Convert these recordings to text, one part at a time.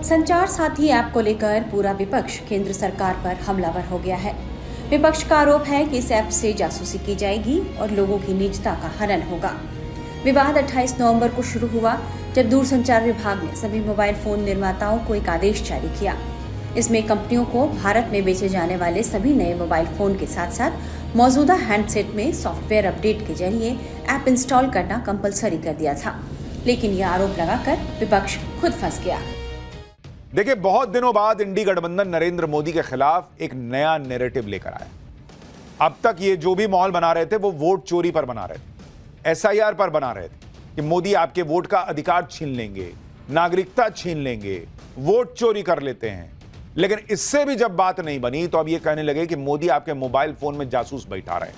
संचार साथी ऐप को लेकर पूरा विपक्ष केंद्र सरकार पर हमलावर हो गया है। विपक्ष का आरोप है कि इस ऐप से जासूसी की जाएगी और लोगों की निजता का हनन होगा। विवाद 28 नवंबर को शुरू हुआ जब दूरसंचार विभाग ने सभी मोबाइल फोन निर्माताओं को एक आदेश जारी किया। इसमें कंपनियों को भारत में बेचे जाने वाले सभी नए मोबाइल फोन के साथ साथ मौजूदा हैंडसेट में सॉफ्टवेयर अपडेट के जरिए ऐप इंस्टॉल करना कंपलसरी कर दिया था। लेकिन यह आरोप लगाकर विपक्ष खुद फंस गया। देखिए, बहुत दिनों बाद इंडी गठबंधन नरेंद्र मोदी के खिलाफ एक नया नैरेटिव लेकर आया। अब तक ये जो भी माहौल बना रहे थे वो वोट चोरी पर बना रहे थे, एसआईआर पर बना रहे थे कि मोदी आपके वोट का अधिकार छीन लेंगे, नागरिकता छीन लेंगे, वोट चोरी कर लेते हैं। लेकिन इससे भी जब बात नहीं बनी तो अब ये कहने लगे कि मोदी आपके मोबाइल फोन में जासूस बैठा रहे हैं।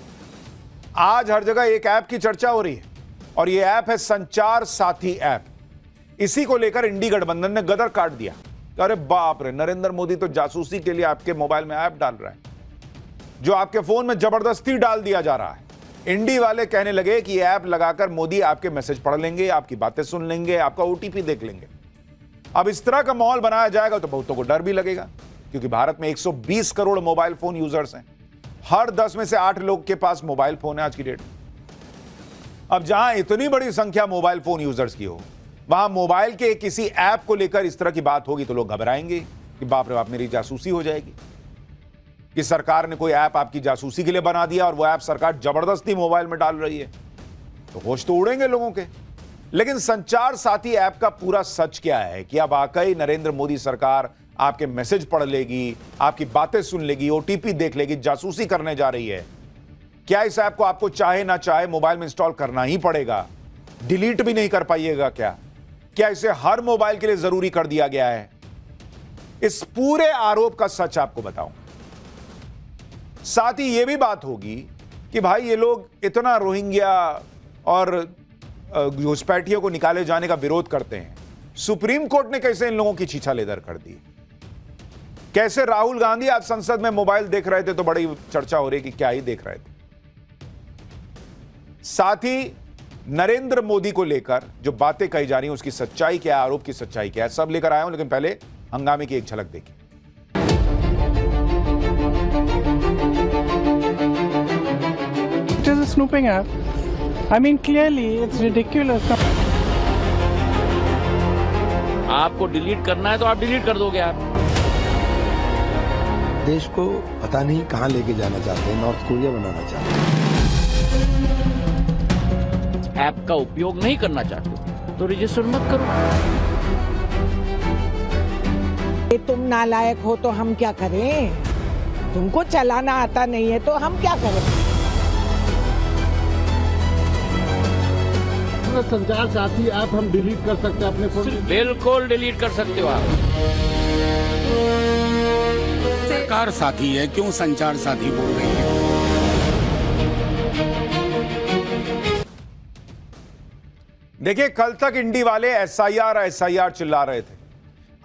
आज हर जगह एक ऐप की चर्चा हो रही है और ये ऐप है संचार साथी ऐप। इसी को लेकर इंडी गठबंधन ने गदर काट दिया। अरे बाप रे, नरेंद्र मोदी तो जासूसी के लिए आपके मोबाइल में ऐप डाल रहे हैं जो आपके फोन में जबरदस्ती डाल दिया जा रहा है। इंडी वाले कहने लगे कि ये ऐप लगाकर मोदी आपके मैसेज पढ़ लेंगे, आपकी बातें सुन लेंगे, आपका ओटीपी देख लेंगे। अब इस तरह का माहौल बनाया जाएगा तो बहुतों को डर भी लगेगा, क्योंकि भारत में 120 करोड़ मोबाइल फोन यूजर्स हैं। हर 10 में से 8 लोग के पास मोबाइल फोन है आज की डेट में। अब जहां इतनी बड़ी संख्या मोबाइल फोन यूजर्स की हो, वहां मोबाइल के किसी ऐप को लेकर इस तरह की बात होगी तो लोग घबराएंगे कि बाप रे बाप, मेरी जासूसी हो जाएगी, कि सरकार ने कोई ऐप आपकी जासूसी के लिए बना दिया और वो ऐप सरकार जबरदस्ती मोबाइल में डाल रही है, तो होश तो उड़ेंगे लोगों के। लेकिन संचार साथी ऐप का पूरा सच क्या है कि अब वाकई नरेंद्र मोदी सरकार आपके मैसेज पढ़ लेगी, आपकी बातें सुन लेगी, ओटीपी देख लेगी, जासूसी करने जा रही है। क्या इस ऐप को आपको चाहे ना चाहे मोबाइल में इंस्टॉल करना ही पड़ेगा? डिलीट भी नहीं कर पाइएगा क्या इसे हर मोबाइल के लिए जरूरी कर दिया गया है? इस पूरे आरोप का सच आपको बताऊं। साथ ही यह भी बात होगी कि भाई ये लोग इतना रोहिंग्या और घुसपैठियों को निकाले जाने का विरोध करते हैं, सुप्रीम कोर्ट ने कैसे इन लोगों की छीछालेदर कर दी? कैसे राहुल गांधी आज संसद में मोबाइल देख रहे थे तो बड़ी चर्चा हो रही कि क्या ही देख रहे थे। साथ ही नरेंद्र मोदी को लेकर जो बातें कही जा रही हैं उसकी सच्चाई क्या है, आरोप की सच्चाई क्या है, सब लेकर आया हूं। लेकिन पहले हंगामे की एक झलक देखिए। It is a snooping app. I mean, clearly, it's ridiculous. आपको डिलीट करना है तो आप डिलीट कर दोगे। आप देश को पता नहीं कहां लेके जाना चाहते हैं, नॉर्थ कोरिया बनाना चाहते हैं। ऐप का उपयोग नहीं करना चाहते तो रजिस्टर मत करो। तुम नालायक हो तो हम क्या करें? तुमको चलाना आता नहीं है तो हम क्या करें? संचार साथी ऐप हम डिलीट कर सकते हैं अपने फोन में? बिल्कुल डिलीट कर सकते हो आप। संचार साथी है, क्यों संचार साथी बोल रही है? देखिए, कल तक इंडी वाले एसआईआर चिल्ला रहे थे।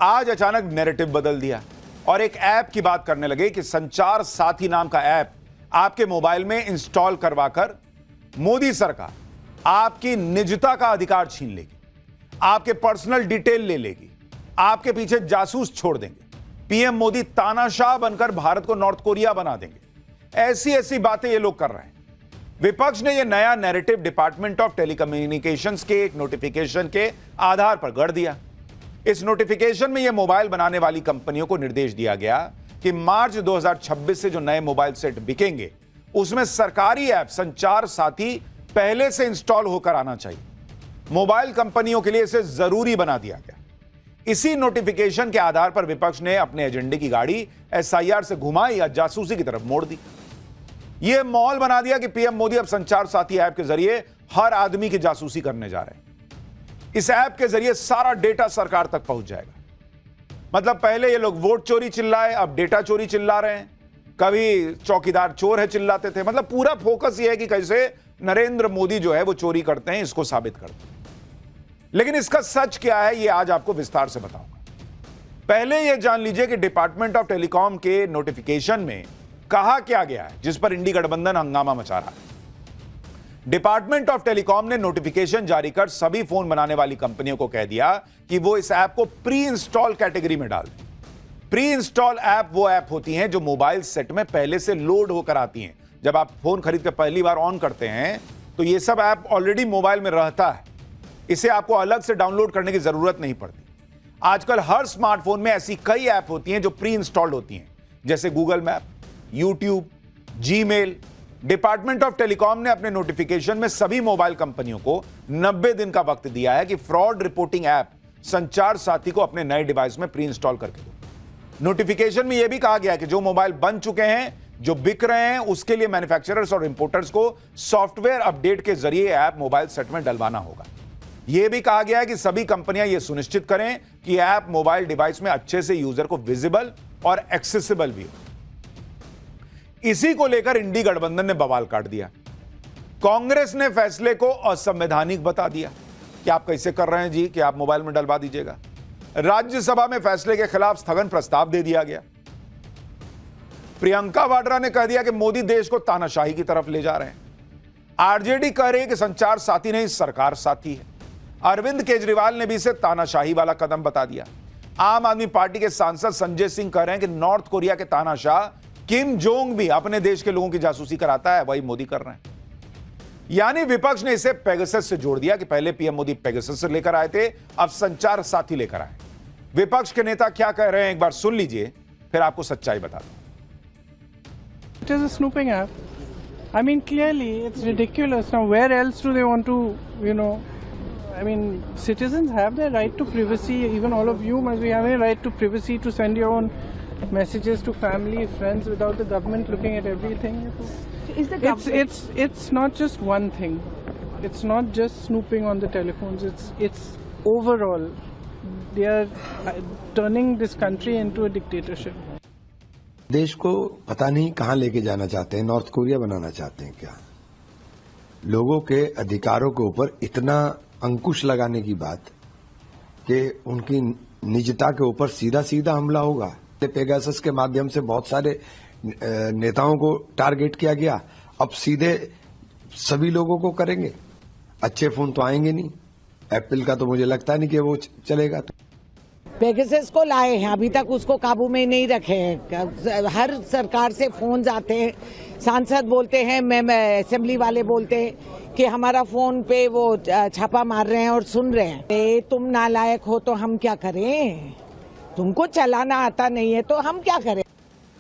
आज अचानक नैरेटिव बदल दिया और एक ऐप की बात करने लगे कि संचार साथी नाम का ऐप आपके मोबाइल में इंस्टॉल करवाकर मोदी सरकार आपकी निजता का अधिकार छीन लेगी, आपके पर्सनल डिटेल ले लेगी, आपके पीछे जासूस छोड़ देंगे, पीएम मोदी तानाशाह बनकर भारत को नॉर्थ कोरिया बना देंगे। ऐसी ऐसी बातें ये लोग कर रहे हैं। विपक्ष ने यह नया नैरेटिव डिपार्टमेंट ऑफ टेलीकम्युनिकेशंस के एक नोटिफिकेशन के आधार पर गढ़ दिया। इस नोटिफिकेशन में यह मोबाइल बनाने वाली कंपनियों को निर्देश दिया गया कि मार्च 2026 से जो नए मोबाइल सेट बिकेंगे उसमें सरकारी ऐप संचार साथी पहले से इंस्टॉल होकर आना चाहिए। मोबाइल कंपनियों के लिए इसे जरूरी बना दिया गया। इसी नोटिफिकेशन के आधार पर विपक्ष ने अपने एजेंडे की गाड़ी एसआईआर से घुमाई या जासूसी की तरफ मोड़ दी। यह माहौल बना दिया कि पीएम मोदी अब संचार साथी ऐप के जरिए हर आदमी की जासूसी करने जा रहे हैं। इस ऐप के जरिए सारा डेटा सरकार तक पहुंच जाएगा। मतलब पहले ये लोग वोट चोरी चिल्लाए, अब डेटा चोरी चिल्ला रहे हैं। कभी चौकीदार चोर है चिल्लाते थे। मतलब पूरा फोकस यह है कि कैसे नरेंद्र मोदी जो है वो चोरी करते हैं, इसको साबित करते हैं। लेकिन इसका सच क्या है ये आज आपको विस्तार से बताऊंगा। पहले यह जान लीजिए कि डिपार्टमेंट ऑफ टेलीकॉम के नोटिफिकेशन में कहा क्या गया है जिस पर इंडी गठबंधन हंगामा मचा रहा है। डिपार्टमेंट ऑफ टेलीकॉम ने नोटिफिकेशन जारी कर सभी फोन बनाने वाली कंपनियों को कह दिया कि वो इस ऐप को प्री इंस्टॉल कैटेगरी में डाल दें। प्री इंस्टॉल ऐप वो ऐप होती हैं जो मोबाइल सेट में पहले से लोड होकर आती हैं। जब आप फोन खरीद कर पहली बार ऑन करते हैं तो ये सब ऐप ऑलरेडी मोबाइल में रहता है, इसे आपको अलग से डाउनलोड करने की जरूरत नहीं पड़ती। आजकल हर स्मार्टफोन में ऐसी कई ऐप होती हैं जो प्री इंस्टॉल्ड होती हैं, जैसे Google map, YouTube, Gmail. Department of telecom ने अपने नोटिफिकेशन में सभी मोबाइल कंपनियों को 90 दिन का वक्त दिया है कि फ्रॉड रिपोर्टिंग ऐप संचार साथी को अपने नए डिवाइस में प्री इंस्टॉल करके दो। नोटिफिकेशन में यह भी कहा गया है कि जो मोबाइल बन चुके हैं, जो बिक रहे हैं, उसके लिए मैन्युफैक्चरर्स और इंपोर्टर्स को सॉफ्टवेयर अपडेट के जरिए ऐप मोबाइल सेट में डलवाना होगा। यह भी कहा गया है कि सभी कंपनियां यह सुनिश्चित करें कि ऐप मोबाइल डिवाइस में अच्छे से यूजर को विजिबल और एक्सेसिबल भी हो। इसी को लेकर इंडी गठबंधन ने बवाल काट दिया। कांग्रेस ने फैसले को असंवैधानिक बता दिया कि आप कैसे कर रहे हैं जी कि आप मोबाइल में डलवा दीजिएगा। राज्यसभा में फैसले के खिलाफ स्थगन प्रस्ताव दे दिया गया। प्रियंका वाड्रा ने कह दिया कि मोदी देश को तानाशाही की तरफ ले जा रहे हैं। आरजेडी कह रही है कि संचार साथी नहीं, सरकार साथी है। अरविंद केजरीवाल ने भी इसे तानाशाही वाला कदम बता दिया। आम आदमी पार्टी के सांसद संजय सिंह कह रहे हैं कि नॉर्थ कोरिया के तानाशाह किम जोंग भी अपने देश के लोगों की जासूसी कराता है, वही मोदी कर रहे हैं। यानी विपक्ष ने इसे पेगासस से जोड़ दिया कि पहले पीएम मोदी पेगासस से लेकर आए थे, अब संचार साथी लेकर आए। विपक्ष के नेता क्या कह रहे हैं एक बार सुन लीजिए, फिर आपको सच्चाई बता दूं। It is a snooping app. I mean, clearly, it's ridiculous. Now, where else do they want to, I mean, citizens have their right to privacy. Even all of you must be having a right to privacy to send your own messages to family, friends, without the government looking at everything. Is the government? It's not just one thing. It's not just snooping on the telephones. It's overall. They are turning this country into a dictatorship. देश को पता नहीं कहां लेके जाना चाहते हैं, north Korea बनाना चाहते हैं क्या? लोगों के अधिकारों के ऊपर इतना अंकुश लगाने की बात कि उनकी निजता के ऊपर सीधा सीधा हमला होगा। पेगासस के माध्यम से बहुत सारे नेताओं को टारगेट किया गया, अब सीधे सभी लोगों को करेंगे। अच्छे फोन तो आएंगे नहीं, एप्पल का तो मुझे लगता नहीं कि वो चलेगा। पेगासस को लाए हैं, अभी तक उसको काबू में नहीं रखे हैं। हर सरकार से फोन आते हैं, सांसद बोलते हैं, मैं असेंबली वाले बोलते हैं कि हमारा फोन पे वो छापा मार रहे हैं और सुन रहे हैं। तुम नालायक हो तो हम क्या करें? तुमको चलाना आता नहीं है तो हम क्या करें?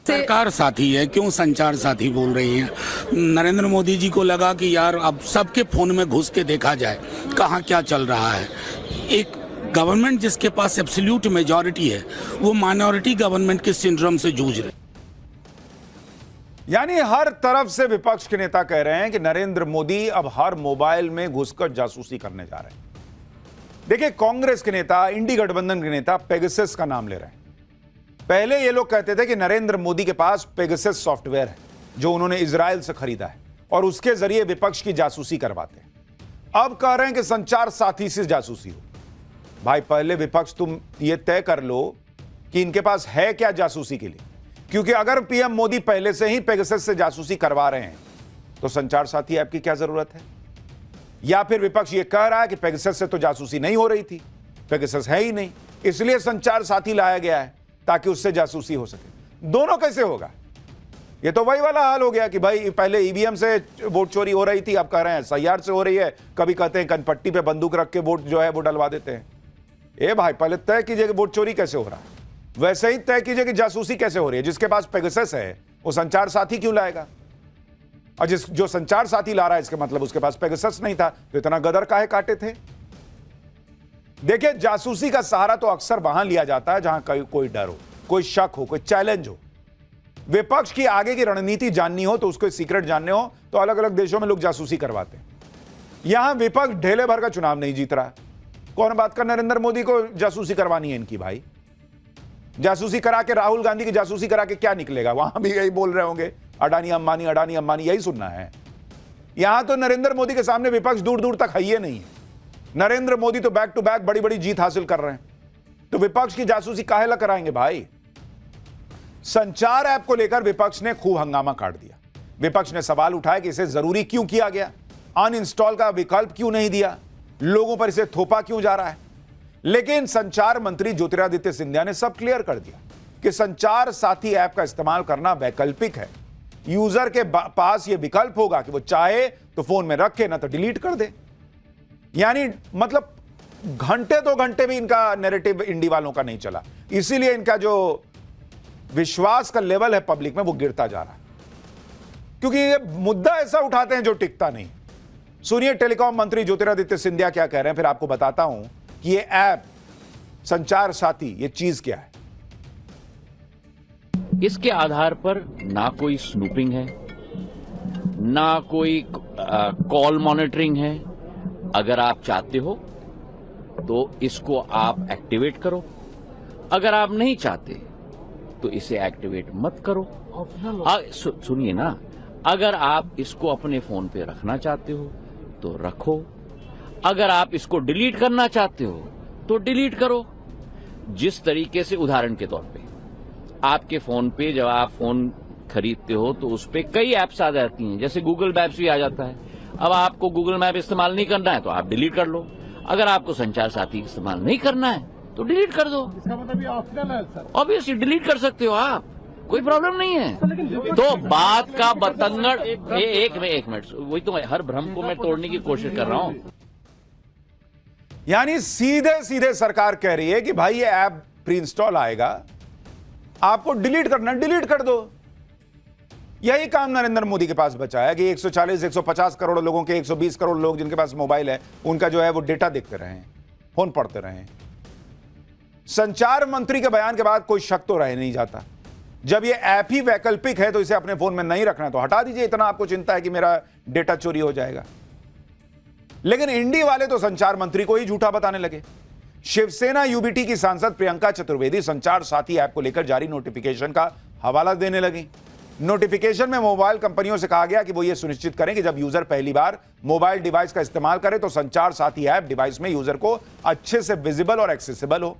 सरकार साथी है, क्यों संचार साथी बोल रही हैं? नरेंद्र मोदी जी को लगा कि यार अब सबके फोन में घुस के देखा जाए कहाँ क्या चल रहा है। एक गवर्नमेंट जिसके पास एब्सोल्यूट मेजॉरिटी है, वो माइनॉरिटी गवर्नमेंट के सिंड्रोम से जूझ रहे। यानी हर तरफ से विपक्ष के नेता कह रहे हैं कि नरेंद्र मोदी अब हर मोबाइल में घुसकर जासूसी करने जा रहे हैं। देखिए, कांग्रेस के नेता, इंडी गठबंधन के नेता पेगासस का नाम ले रहे हैं। पहले ये लोग कहते थे कि नरेंद्र मोदी के पास पेगासस सॉफ्टवेयर है जो उन्होंने इजराइल से खरीदा है और उसके जरिए विपक्ष की जासूसी करवाते हैं। अब कह रहे हैं कि संचार साथी से जासूसी हो। भाई, पहले विपक्ष तुम ये तय कर लो कि इनके पास है क्या जासूसी के लिए, क्योंकि अगर पीएम मोदी पहले से ही पेगासस से जासूसी करवा रहे हैं तो संचार साथी ऐप की क्या जरूरत है? या फिर विपक्ष ये कह रहा है कि पेगासस से तो जासूसी नहीं हो रही थी, पेगासस है ही नहीं, इसलिए संचार साथी लाया गया है ताकि उससे जासूसी हो सके। दोनों कैसे होगा? ये तो वही वाला हाल हो गया कि भाई पहले ईवीएम से वोट चोरी हो रही थी, अब कह रहे हैं SIR से हो रही है। कभी कहते हैं कनपट्टी पे बंदूक रख के वोट जो है वो डलवा देते हैं। ए भाई, पहले तय कीजिए कि वोट चोरी कैसे हो रहा है, वैसे ही तय कीजिए कि जासूसी कैसे हो रही है। जिसके पास पेगासस है वो संचार साथी क्यों लाएगा? और जो संचार साथी ला रहा है इसके मतलब उसके पास पेगासस नहीं था, तो इतना गदर काहे काटे थे? देखिए, जासूसी का सहारा तो अक्सर वहां लिया जाता है जहां कोई डर हो, कोई शक हो, कोई चैलेंज हो। विपक्ष की आगे की रणनीति जाननी हो तो उसको सीक्रेट जानने हो तो अलग अलग देशों में लोग जासूसी करवाते हैं। यहां विपक्ष ढेले भर का चुनाव नहीं जीत रहा। कौन बात कर नरेंद्र मोदी को जासूसी करवानी है इनकी? भाई, जासूसी करा के, राहुल गांधी की जासूसी करा के क्या निकलेगा? वहां भी यही बोल रहे होंगे, अडानी अंबानी, यही सुनना है। यहां तो नरेंद्र मोदी के सामने विपक्ष दूर दूर तक है ही नहीं है। नरेंद्र मोदी तो बैक टू बैक बड़ी बड़ी जीत हासिल कर रहे हैं, तो विपक्ष की जासूसी काहे ला कराएंगे भाई? संचार ऐप को लेकर विपक्ष ने खूब हंगामा काट दिया। विपक्ष ने सवाल उठाया कि इसे जरूरी क्यों किया गया। अनइंस्टॉल का विकल्प क्यों नहीं दिया, लोगों पर इसे थोपा क्यों जा रहा है। लेकिन संचार मंत्री ज्योतिरादित्य सिंधिया ने सब क्लियर कर दिया कि संचार साथी ऐप का इस्तेमाल करना वैकल्पिक है। यूजर के पास यह विकल्प होगा कि वो चाहे तो फोन में रखे, ना तो डिलीट कर दे। यानी मतलब घंटे 2 घंटे भी इनका नैरेटिव इंडी वालों का नहीं चला, इसीलिए इनका जो विश्वास का लेवल है पब्लिक में वो गिरता जा रहा है, क्योंकि ये मुद्दा ऐसा उठाते हैं जो टिकता नहीं। सुनिए टेलीकॉम मंत्री ज्योतिरादित्य सिंधिया क्या कह रहे हैं, फिर आपको बताता हूं कि ये ऐप संचार साथी ये चीज क्या है। इसके आधार पर ना कोई स्नूपिंग है, ना कोई कॉल मॉनिटरिंग है। अगर आप चाहते हो तो इसको आप एक्टिवेट करो, अगर आप नहीं चाहते तो इसे एक्टिवेट मत करो। सुनिए ना, अगर आप इसको अपने फोन पे रखना चाहते हो तो रखो, अगर आप इसको डिलीट करना चाहते हो तो डिलीट करो। जिस तरीके से उदाहरण के तौर पे आपके फोन पे जब आप फोन खरीदते हो तो उस पे कई ऐप्स आ जाती हैं, जैसे गूगल मैप्स भी आ जाता है। अब आपको गूगल मैप इस्तेमाल नहीं करना है तो आप डिलीट कर लो, अगर आपको संचार साथी इस्तेमाल नहीं करना है तो डिलीट कर दो। इसका मतलब ये ऑप्शनल है सर। ऑब्वियसली डिलीट कर सकते हो आप, कोई प्रॉब्लम नहीं है। तो बात का बतंगड़ एक मिनट, वही तो हर भ्रम को मैं तोड़ने की कोशिश कर रहा हूं। यानी सीधे सीधे सरकार कह रही है कि भाई ये ऐप प्री इंस्टॉल आएगा, आपको डिलीट करना डिलीट कर दो। यही काम नरेंद्र मोदी के पास बचा है कि 140-150 करोड़ लोगों के 120 करोड़ लोग जिनके पास मोबाइल है, उनका जो है वो डेटा देखते रहे, फोन पढ़ते रहे। संचार मंत्री के बयान के बाद कोई शक तो रह नहीं जाता, जब ये ऐप ही वैकल्पिक है तो इसे अपने फोन में नहीं रखना तो हटा दीजिए, इतना आपको चिंता है कि मेरा डेटा चोरी हो जाएगा। लेकिन इंडी वाले तो संचार मंत्री को ही झूठा बताने लगे। शिवसेना यूबीटी की सांसद प्रियंका चतुर्वेदी संचार साथी ऐप को लेकर जारी नोटिफिकेशन का हवाला देने लगी। नोटिफिकेशन में मोबाइल कंपनियों से कहा गया कि वो ये सुनिश्चित करें कि जब यूजर पहली बार मोबाइल डिवाइस का इस्तेमाल करे तो संचार साथी ऐप डिवाइस में यूजर को अच्छे से विजिबल और एक्सेसिबल हो,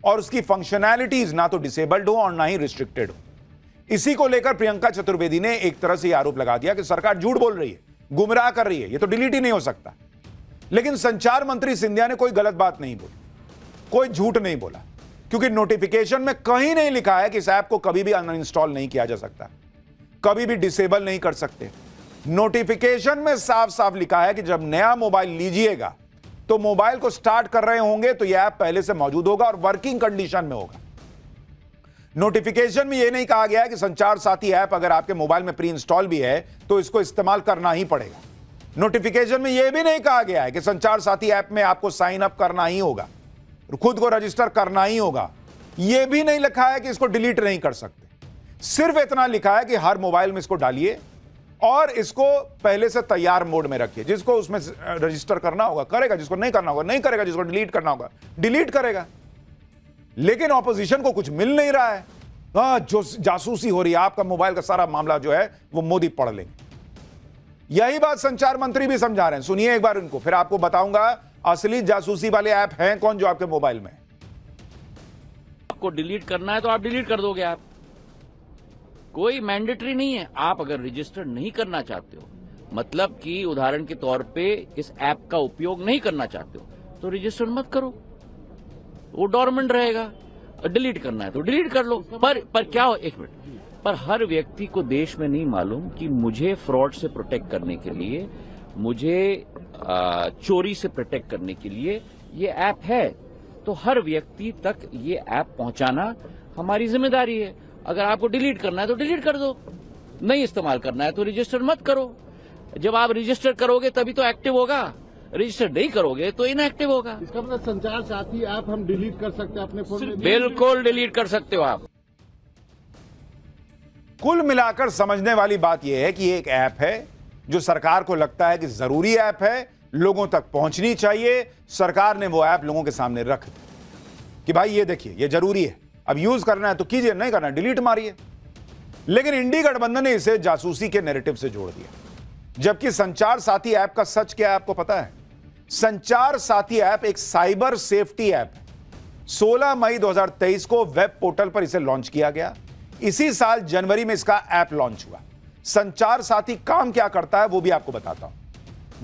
और उसकी फंक्शनैलिटीज ना तो डिसेबल्ड हो और ना ही रिस्ट्रिक्टेड हो। इसी को लेकर प्रियंका चतुर्वेदी ने एक तरह से यह आरोप लगा दिया कि सरकार झूठ बोल रही है, गुमराह कर रही है, यह तो डिलीट ही नहीं हो सकता। लेकिन संचार मंत्री सिंधिया ने कोई गलत बात नहीं बोली, कोई झूठ नहीं बोला, क्योंकि नोटिफिकेशन में कहीं नहीं लिखा है कि इस ऐप को कभी भी अनइंस्टॉल नहीं किया जा सकता, कभी भी डिसेबल नहीं कर सकते। नोटिफिकेशन में साफ साफ लिखा है कि जब नया मोबाइल लीजिएगा तो मोबाइल को स्टार्ट कर रहे होंगे तो यह ऐप पहले से मौजूद होगा और वर्किंग कंडीशन में होगा। नोटिफिकेशन में यह नहीं कहा गया है कि संचार साथी ऐप अगर आपके मोबाइल में प्री इंस्टॉल भी है तो इसको इस्तेमाल करना ही पड़ेगा। नोटिफिकेशन में यह भी नहीं कहा गया है कि संचार साथी ऐप में आपको साइन अप करना ही होगा, खुद को रजिस्टर करना ही होगा। यह भी नहीं लिखा है कि इसको डिलीट नहीं कर सकते। सिर्फ इतना लिखा है कि हर मोबाइल में इसको डालिए और इसको पहले से तैयार मोड में रखिए। जिसको उसमें रजिस्टर करना होगा करेगा, जिसको नहीं करना होगा नहीं करेगा, जिसको डिलीट करना होगा डिलीट करेगा। लेकिन ऑपोजिशन को कुछ मिल नहीं रहा है। जो जासूसी हो रही है, आपका मोबाइल का सारा मामला जो है वो मोदी पढ़ लेंगे। यही बात संचार मंत्री भी समझा रहे हैं। सुनिए एक बार इनको, फिर आपको बताऊंगा असली जासूसी वाले ऐप हैं कौन जो आपके मोबाइल में। आपको डिलीट करना है तो आप डिलीट कर दोगे, आप कोई मैंडेटरी नहीं है। आप अगर रजिस्टर नहीं करना चाहते हो, मतलब कि उदाहरण के तौर पे इस ऐप का उपयोग नहीं करना चाहते हो, तो रजिस्टर मत करो, वो डोरमेंट रहेगा। डिलीट करना है तो डिलीट कर लो। पर क्या हो, एक मिनट, पर हर व्यक्ति को देश में नहीं मालूम कि मुझे फ्रॉड से प्रोटेक्ट करने के लिए, मुझे चोरी से प्रोटेक्ट करने के लिए ये ऐप है। तो हर व्यक्ति तक ये ऐप पहुंचाना हमारी जिम्मेदारी है। अगर आपको डिलीट करना है तो डिलीट कर दो, नहीं इस्तेमाल करना है तो रजिस्टर मत करो। जब आप रजिस्टर करोगे तभी तो एक्टिव होगा, रजिस्टर नहीं करोगे तो इनएक्टिव होगा। इसका मतलब संचार साथी ऐप हम डिलीट कर सकते हैं अपने फोन में? बिल्कुल डिलीट कर सकते हो आप। कुल मिलाकर समझने वाली बात यह है कि एक ऐप है जो सरकार को लगता है कि जरूरी ऐप है, लोगों तक पहुंचनी चाहिए। सरकार ने वो ऐप लोगों के सामने रख दी कि भाई ये देखिए ये जरूरी है, अब यूज करना है तो कीजिए, नहीं करना है डिलीट मारिए। लेकिन इंडी गठबंधन ने इसे जासूसी के नैरेटिव से जोड़ दिया, जबकि संचार साथी ऐप का सच क्या है आपको पता है? संचार साथी ऐप एक साइबर सेफ्टी ऐप है। 16 मई 2023 को वेब पोर्टल पर इसे लॉन्च किया गया। इसी साल जनवरी में इसका ऐप लॉन्च हुआ। संचार साथी काम क्या करता है वो भी आपको बताता हूं।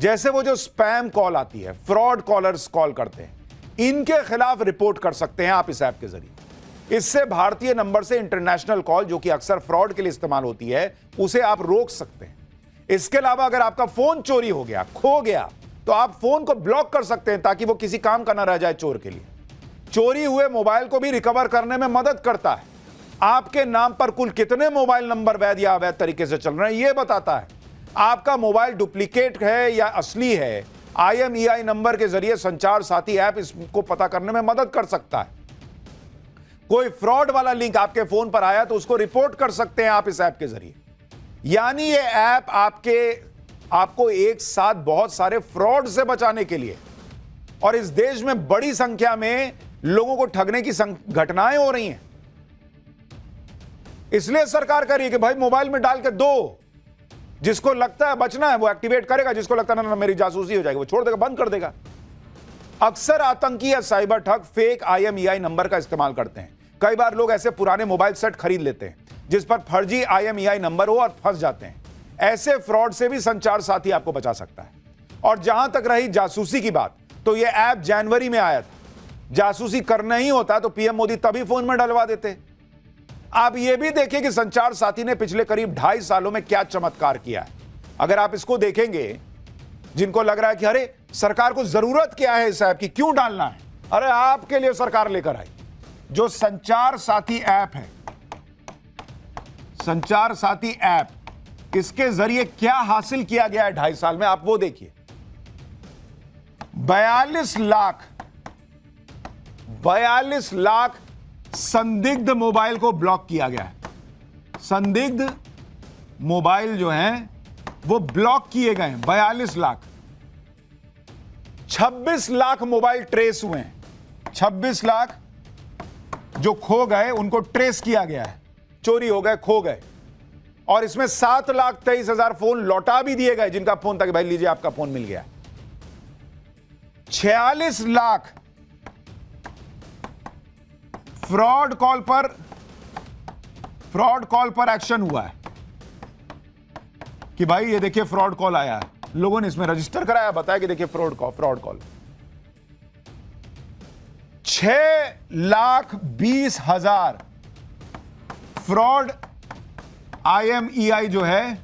जैसे वो जो स्पैम कॉल आती है, फ्रॉड कॉलर्स कॉल करते हैं, इनके खिलाफ रिपोर्ट कर सकते हैं आप इस ऐप के जरिए। इससे भारतीय नंबर से इंटरनेशनल कॉल, जो कि अक्सर फ्रॉड के लिए इस्तेमाल होती है, उसे आप रोक सकते हैं। इसके अलावा अगर आपका फोन चोरी हो गया, खो गया, तो आप फोन को ब्लॉक कर सकते हैं ताकि वो किसी काम का ना रह जाए चोर के लिए। चोरी हुए मोबाइल को भी रिकवर करने में मदद करता है। आपके नाम पर कुल कितने मोबाइल नंबर वैध या अवैध तरीके से चल रहे हैं यह बताता है। आपका मोबाइल डुप्लीकेट है या असली है, IMEI नंबर के जरिए संचार साथी ऐप इसको पता करने में मदद कर सकता है। कोई फ्रॉड वाला लिंक आपके फोन पर आया तो उसको रिपोर्ट कर सकते हैं आप इस ऐप के जरिए। यानी ये ऐप आपको एक साथ बहुत सारे फ्रॉड से बचाने के लिए, और इस देश में बड़ी संख्या में लोगों को ठगने की घटनाएं हो रही हैं, इसलिए सरकार कह रही है कि भाई मोबाइल में डाल के दो, जिसको लगता है बचना है वो एक्टिवेट करेगा, जिसको लगता है ना मेरी जासूसी हो जाएगी वो छोड़ देगा, बंद कर देगा। अक्सर आतंकी या साइबर ठग फेक IMEI नंबर का इस्तेमाल करते हैं। कई बार लोग ऐसे पुराने मोबाइल सेट खरीद लेते हैं जिस पर फर्जी IMEI नंबर हो और फंस जाते हैं। ऐसे फ्रॉड से भी संचार साथी आपको बचा सकता है। और जहां तक रही जासूसी की बात, तो यह ऐप जनवरी में आया था। जासूसी करना ही होता तो PM मोदी तभी फोन में डलवा देते। आप यह भी देखिए कि संचार साथी ने पिछले करीब 2.5 सालों में क्या चमत्कार किया है। अगर आप इसको देखेंगे, जिनको लग रहा है कि अरे सरकार को जरूरत क्या है इस ऐप की, क्यों डालना है, अरे आपके लिए सरकार लेकर आई। जो संचार साथी ऐप है, संचार साथी ऐप, इसके जरिए क्या हासिल किया गया है 2.5 साल में, आप वो देखिए। 42 लाख संदिग्ध मोबाइल को ब्लॉक किया गया है। संदिग्ध मोबाइल जो हैं वो ब्लॉक किए गए हैं, 42 लाख। 26 लाख मोबाइल ट्रेस हुए हैं। 26 लाख जो खो गए उनको ट्रेस किया गया है, चोरी हो गए, खो गए। और इसमें 7,23,000 फोन लौटा भी दिए गए, जिनका फोन था कि भाई लीजिए आपका फोन मिल गया। 46 लाख फ्रॉड कॉल पर एक्शन हुआ है कि भाई ये देखिए फ्रॉड कॉल आया है, लोगों ने इसमें रजिस्टर कराया, बताया कि देखिए फ्रॉड कॉल। 6,20,000 फ्रॉड IMEI जो है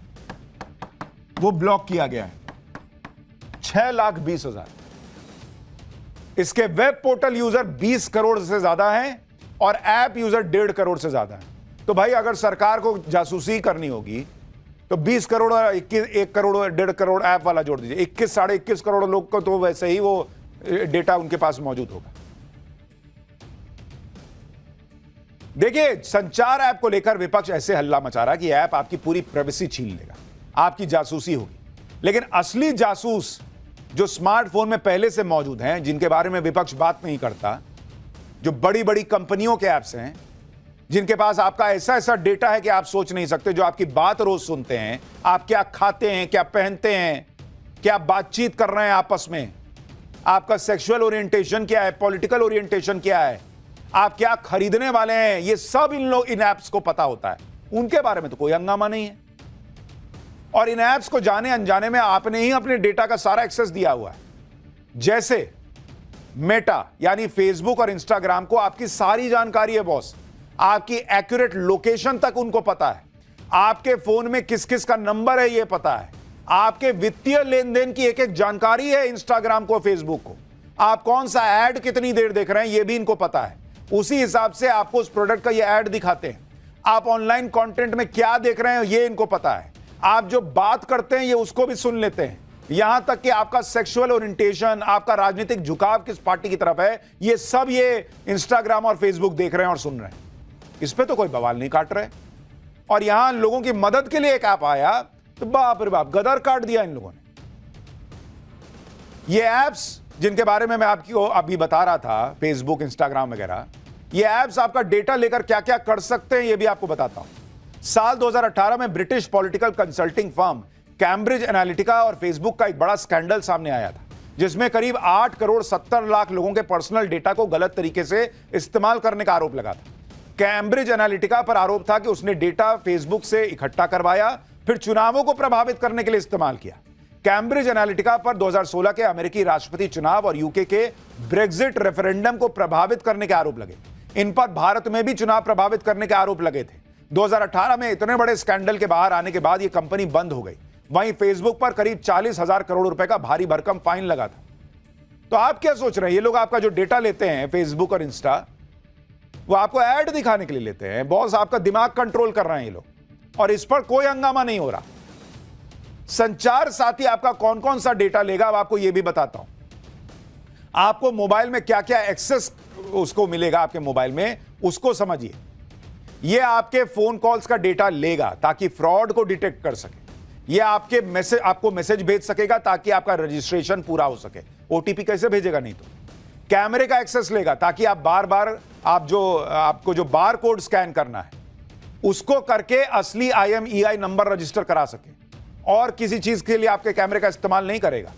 वो ब्लॉक किया गया है। 6,20,000। इसके वेब पोर्टल यूजर 20 करोड़ से ज्यादा हैं और ऐप यूजर 1.5 करोड़ से ज्यादा हैं। तो भाई अगर सरकार को जासूसी करनी होगी तो 20 करोड़ और 1 करोड़ 1.5 करोड़ ऐप वाला जोड़ दीजिए, 21 साढ़े 21 करोड़ लोग को तो वैसे ही वो डेटा उनके पास मौजूद होगा। देखिए, संचार ऐप को लेकर विपक्ष ऐसे हल्ला मचा रहा है कि ऐप आपकी पूरी प्राइवेसी छीन लेगा, आपकी जासूसी होगी। लेकिन असली जासूस जो स्मार्टफोन में पहले से मौजूद हैं, जिनके बारे में विपक्ष बात नहीं करता, जो बड़ी बड़ी कंपनियों के ऐप्स हैं, जिनके पास आपका ऐसा डेटा है कि आप सोच नहीं सकते, जो आपकी बात रोज सुनते हैं, आप क्या खाते हैं, क्या पहनते हैं, क्या बातचीत कर रहे हैं आपस में, आपका सेक्सुअल ओरिएंटेशन क्या है, पॉलिटिकल ओरिएंटेशन क्या है, आप क्या खरीदने वाले हैं, ये सब इन ऐप्स को पता होता है। उनके बारे में तो कोई हंगामा नहीं है। और इन ऐप्स को जाने अनजाने में आपने ही अपने डेटा का सारा एक्सेस दिया हुआ है। जैसे मेटा यानी फेसबुक और इंस्टाग्राम को आपकी सारी जानकारी है बॉस, आपकी एक्यूरेट लोकेशन तक उनको पता है, आपके फोन में किस किस का नंबर है ये पता है, आपके वित्तीय लेन देन की एक एक जानकारी है इंस्टाग्राम को, फेसबुक को, आप कौन सा ऐड कितनी देर देख रहे हैं ये भी इनको पता है। उसी हिसाब से आपको उस प्रोडक्ट का ये ऐड दिखाते हैं। आप ऑनलाइन कंटेंट में क्या देख रहे हैं ये इनको पता है। आप जो बात करते हैं ये उसको भी सुन लेते हैं। यहां तक कि आपका सेक्सुअल ओरिएंटेशन, आपका राजनीतिक झुकाव किस पार्टी की तरफ है, ये सब ये इंस्टाग्राम और फेसबुक देख रहे हैं और सुन रहे हैं। इस पे तो कोई बवाल नहीं काट रहे। और यहां लोगों की मदद के लिए एक ऐप आया तो बाप रे बाप, गदर काट दिया इन लोगों ने। ये ऐप्स जिनके बारे में मैं आपको अभी बता रहा था, फेसबुक, इंस्टाग्राम वगैरह, ये ऐप्स आपका डेटा लेकर क्या क्या कर सकते हैं ये भी आपको बताता हूं। साल 2018 में British political consulting firm Cambridge Analytica और फेसबुक का एक बड़ा स्कैंडल सामने आया था, जिसमें करीब 8 करोड़ 70 लाख लोगों के पर्सनल डेटा को गलत तरीके से इस्तेमाल करने का आरोप लगा था। कैम्ब्रिज एनालिटिका पर आरोप था कि उसने डेटा फेसबुक से इकट्ठा करवाया, फिर चुनावों को प्रभावित करने के लिए इस्तेमाल किया। कैम्ब्रिज एनालिटिका पर 2016 के अमेरिकी राष्ट्रपति चुनाव और यूके के ब्रेक्जिट रेफरेंडम को प्रभावित करने के आरोप लगे। इन पर भारत में भी चुनाव प्रभावित करने के आरोप लगे थे। 2018 में इतने बड़े स्कैंडल के बाहर आने के बाद यह कंपनी बंद हो गई। वहीं फेसबुक पर करीब 40,000 करोड़ रुपए का भारी भरकम फाइन लगा था। तो आप क्या सोच रहे हैं? ये लोग आपका जो डेटा लेते हैं फेसबुक और इंस्टा, वो आपको ऐड दिखाने के लिए लेते हैं। बॉस आपका दिमाग कंट्रोल कर रहे हैं ये लोग, और इस पर कोई हंगामा नहीं हो रहा। संचार साथी आपका कौन कौन सा डेटा लेगा, अब आपको यह भी बताता हूं। आपको मोबाइल में क्या क्या एक्सेस उसको मिलेगा, आपके मोबाइल में, उसको समझिए। यह आपके फोन कॉल्स का डेटा लेगा ताकि फ्रॉड को डिटेक्ट कर सके। यह आपको मैसेज भेज सकेगा ताकि आपका रजिस्ट्रेशन पूरा हो सके। ओटीपी कैसे भेजेगा? नहीं तो कैमरे का एक्सेस लेगा ताकि आप बार बार आपको जो बार कोड स्कैन करना है उसको करके असली IMEI नंबर रजिस्टर करा सके, और किसी चीज के लिए आपके कैमरे का इस्तेमाल नहीं करेगा।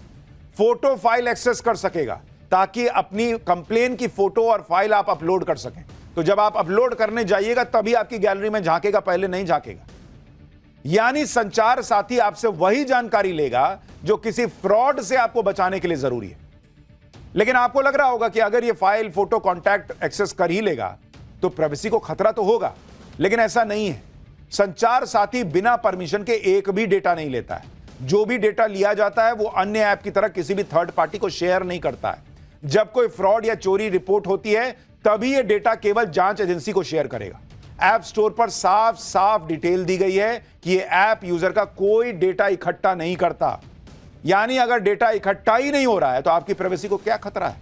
फोटो फाइल एक्सेस कर सकेगा ताकि अपनी कंप्लेन की फोटो और फाइल आप अपलोड कर सकें। तो जब आप अपलोड करने जाइएगा तभी आपकी गैलरी में झांकेगा, पहले नहीं झांकेगा। यानी संचार साथी आपसे वही जानकारी लेगा जो किसी फ्रॉड से आपको बचाने के लिए जरूरी है। लेकिन आपको लग रहा होगा कि अगर ये फाइल, फोटो, कॉन्टैक्ट एक्सेस कर ही लेगा तो प्राइवेसी को खतरा तो होगा, लेकिन ऐसा नहीं है। संचार साथी बिना परमिशन के एक भी डेटा नहीं लेता है। जो भी डेटा लिया जाता है वो अन्य ऐप की तरह किसी भी थर्ड पार्टी को शेयर नहीं करता है। जब कोई फ्रॉड या चोरी रिपोर्ट होती है तभी यह डेटा केवल जांच एजेंसी को शेयर करेगा। ऐप स्टोर पर साफ साफ डिटेल दी गई है कि यह ऐप यूजर का कोई डेटा इकट्ठा नहीं करता। यानी अगर डेटा इकट्ठा ही नहीं हो रहा है तो आपकी प्राइवेसी को क्या खतरा है?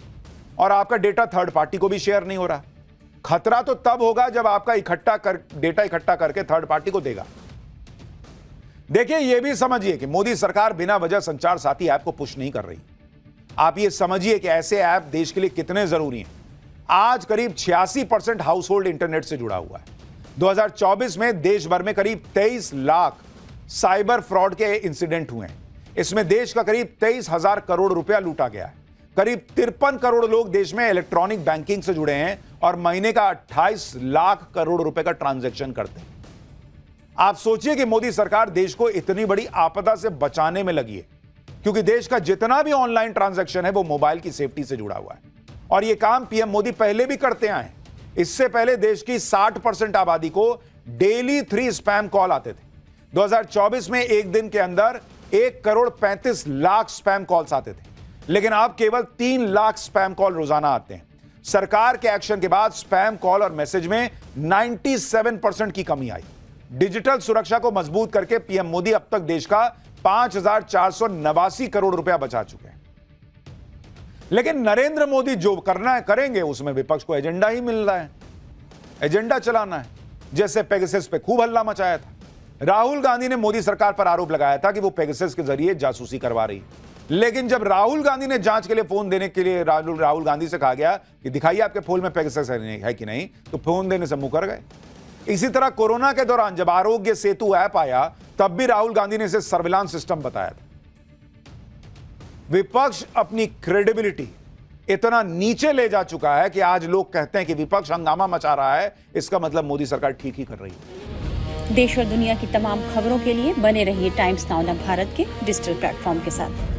और आपका डेटा थर्ड पार्टी को भी शेयर नहीं हो रहा। खतरा तो तब होगा जब आपका डेटा इकट्ठा करके थर्ड पार्टी को देगा। देखिए, यह भी समझिए कि मोदी सरकार बिना वजह संचार साथी ऐप को पुश नहीं कर रही। आप यह समझिए कि ऐसे ऐप देश के लिए कितने जरूरी हैं। आज करीब 86% हाउस होल्ड इंटरनेट से जुड़ा हुआ है। 2024 में देश भर में करीब 23 लाख साइबर फ्रॉड के इंसिडेंट हुए हैं। इसमें देश का करीब 23,000 करोड़ रुपया लूटा गया है। करीब 53 करोड़ लोग देश में इलेक्ट्रॉनिक बैंकिंग से जुड़े हैं और महीने का 28 लाख करोड़ रुपए का ट्रांजैक्शन करते हैं। आप सोचिए कि मोदी सरकार देश को इतनी बड़ी आपदा से बचाने में लगी है, क्योंकि देश का जितना भी ऑनलाइन ट्रांजैक्शन है वो मोबाइल की सेफ्टी से जुड़ा हुआ है। और यह काम पीएम मोदी पहले भी करते आए हैं। इससे पहले देश की 60% आबादी को डेली 3 स्पैम कॉल आते थे। 2024 में एक दिन के अंदर 1,35,00,000 स्पैम कॉल्स आते थे, लेकिन अब केवल 3 लाख स्पैम कॉल रोजाना आते हैं। सरकार के एक्शन के बाद स्पैम कॉल और मैसेज में 97% की कमी आई। डिजिटल सुरक्षा को मजबूत करके पीएम मोदी अब तक देश का 5,489 करोड़ रुपया बचा चुके हैं। लेकिन नरेंद्र मोदी जो करना है करेंगे, उसमें विपक्ष को एजेंडा ही मिल रहा है, एजेंडा चलाना है। जैसे पेगासस पे खूब हल्ला मचाया था। राहुल गांधी ने मोदी सरकार पर आरोप लगाया था कि वो पेगासस के जरिए जासूसी करवा रही है। लेकिन जब राहुल गांधी ने जांच के लिए फोन देने के लिए राहुल गांधी से कहा गया कि दिखाइए आपके फोन में पेगासस है कि नहीं, तो फोन देने से मुकर गए। इसी तरह कोरोना के दौरान जब आरोग्य सेतु ऐप आया तब भी राहुल गांधी ने इसे सर्विलांस सिस्टम बताया था। विपक्ष अपनी क्रेडिबिलिटी इतना नीचे ले जा चुका है कि आज लोग कहते हैं कि विपक्ष हंगामा मचा रहा है, इसका मतलब मोदी सरकार ठीक ही कर रही है। देश और दुनिया की तमाम खबरों के लिए बने रहिए टाइम्स नाउ भारत के डिजिटल प्लेटफॉर्म के साथ।